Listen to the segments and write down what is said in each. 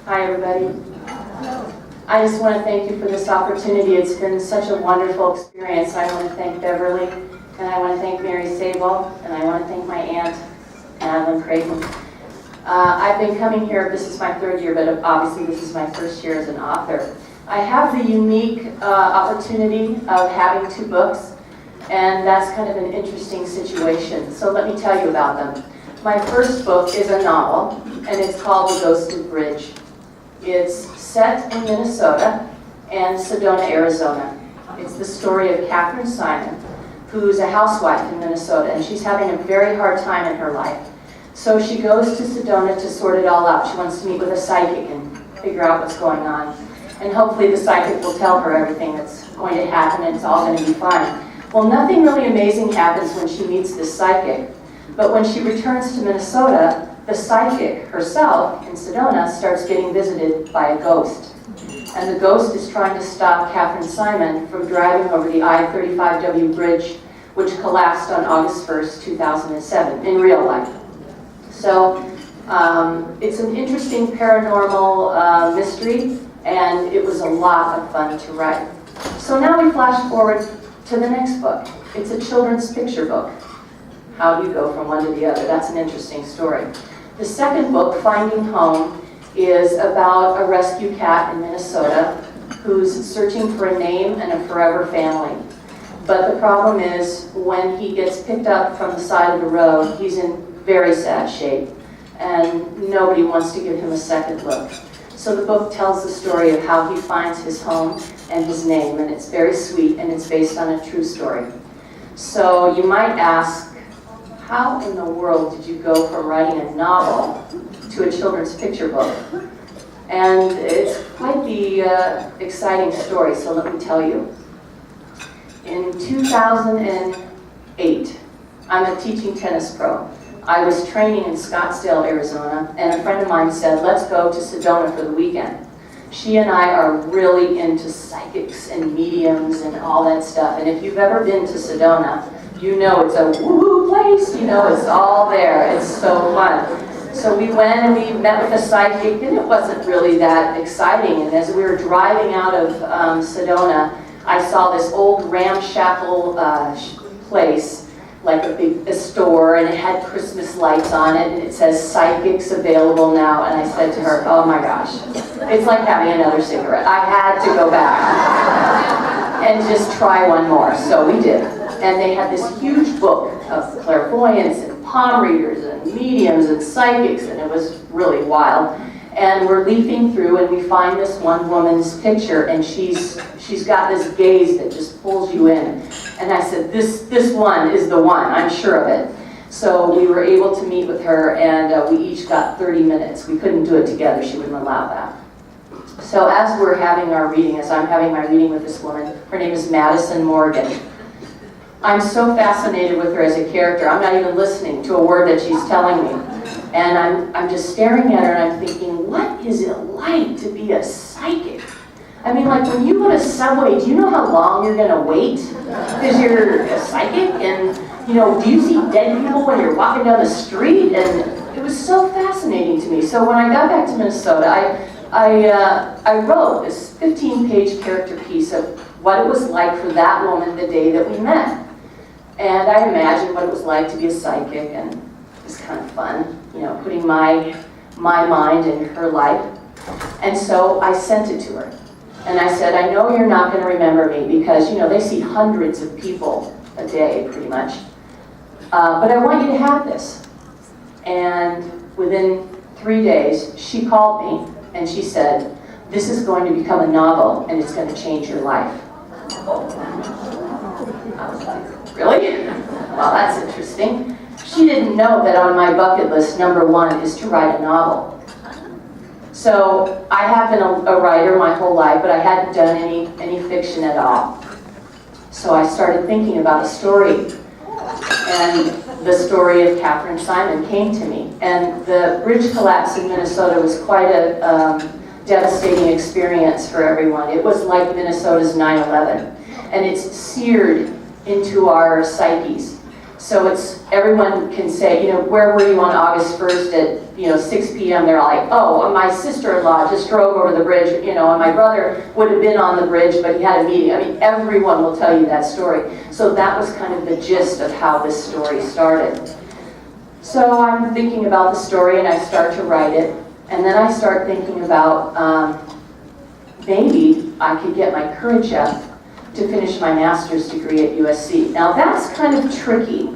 Hi, everybody. I just want to thank you for this opportunity. It's been such a wonderful experience. I want to thank Beverly, and I want to thank Mary Sable, and I want to thank my aunt, Madeline Creighton. I've been coming here, this is my third year, but obviously this is my first year as an author. I have the unique opportunity of having 2 books, and that's kind of an interesting situation. So let me tell you about them. My first book is a novel, and it's called The Ghosted Bridge. It's set in Minnesota and Sedona, Arizona. It's the story of Catherine Simon, who's a housewife in Minnesota, and she's having a very hard time in her life. So she goes to Sedona to sort it all out. She wants to meet with a psychic and figure out what's going on. And hopefully the psychic will tell her everything that's going to happen and it's all going to be fine. Well, nothing really amazing happens when she meets this psychic. But when she returns to Minnesota, the psychic herself in Sedona starts getting visited by a ghost. And the ghost is trying to stop Catherine Simon from driving over the I-35W bridge, which collapsed on August 1st, 2007, in real life. So it's an interesting paranormal mystery, and it was a lot of fun to write. So now we flash forward to the next book. It's a children's picture book. How do you go from one to the other? That's an interesting story. The second book, Finding Home, is about a rescue cat in Minnesota who's searching for a name and a forever family. But the problem is, when he gets picked up from the side of the road, he's in very sad shape, and nobody wants to give him a second look. So the book tells the story of how he finds his home and his name, and it's very sweet, and it's based on a true story. So you might ask, how in the world did you go from writing a novel to a children's picture book? And it's quite the exciting story, so let me tell you. In 2008, I'm a teaching tennis pro. I was training in Scottsdale, Arizona, and a friend of mine said, let's go to Sedona for the weekend. She and I are really into psychics and mediums and all that stuff, and if you've ever been to Sedona, you know it's a woo-hoo place, you know it's all there, it's so fun. So we went and we met with a psychic, and it wasn't really that exciting, and as we were driving out of Sedona, I saw this old ramshackle place, like a store, and it had Christmas lights on it, and it says psychics available now, and I said to her, oh my gosh, it's like having another cigarette. I had to go back and just try one more, so we did. And they had this huge book of clairvoyance and palm readers and mediums and psychics, and it was really wild. And we're leafing through, and we find this one woman's picture, and she's got this gaze that just pulls you in. And I said, this one is the one, I'm sure of it. So we were able to meet with her, and we each got 30 minutes. We couldn't do it together, she wouldn't allow that. So as we're having our reading, as I'm having my reading with this woman, her name is Madison Morgan. I'm so fascinated with her as a character, I'm not even listening to a word that she's telling me. And I'm just staring at her, and I'm thinking, what is it like to be a psychic? I mean, like, when you go to Subway, do you know how long you're going to wait? Because you're a psychic, and, you know, do you see dead people when you're walking down the street? And it was so fascinating to me. So when I got back to Minnesota, I wrote this 15-page character piece of what it was like for that woman the day that we met. And I imagined what it was like to be a psychic, and it was kind of fun, you know, putting my mind in her life. And so I sent it to her. And I said, I know you're not going to remember me because, you know, they see hundreds of people a day, pretty much. But I want you to have this. And within 3 days, she called me and she said, this is going to become a novel and it's going to change your life. I was like, really? Well, that's interesting. She didn't know that on my bucket list, #1 is to write a novel. So I have been a writer my whole life, but I hadn't done any fiction at all. So I started thinking about a story, and the story of Catherine Simon came to me. And the bridge collapse in Minnesota was quite a devastating experience for everyone. It was like Minnesota's 9/11, and it's seared into our psyches. So it's, everyone can say, you know, where were you on August 1st at, you know, 6 p.m.? They're like, oh, my sister-in-law just drove over the bridge, you know, and my brother would have been on the bridge, but he had a meeting. I mean, everyone will tell you that story. So that was kind of the gist of how this story started. So I'm thinking about the story and I start to write it. And then I start thinking about maybe I could get my courage up to finish my master's degree at USC. Now that's kind of tricky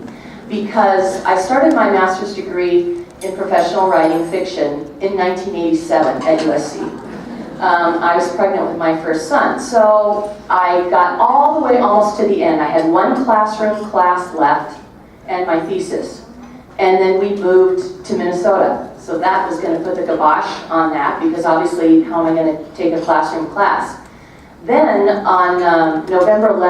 because I started my master's degree in professional writing fiction in 1987 at USC. I was pregnant with my first son, so I got all the way almost to the end. I had one classroom class left and my thesis. And then we moved to Minnesota. So that was going to put the kibosh on that because obviously how am I going to take a classroom class? Then on November 11th,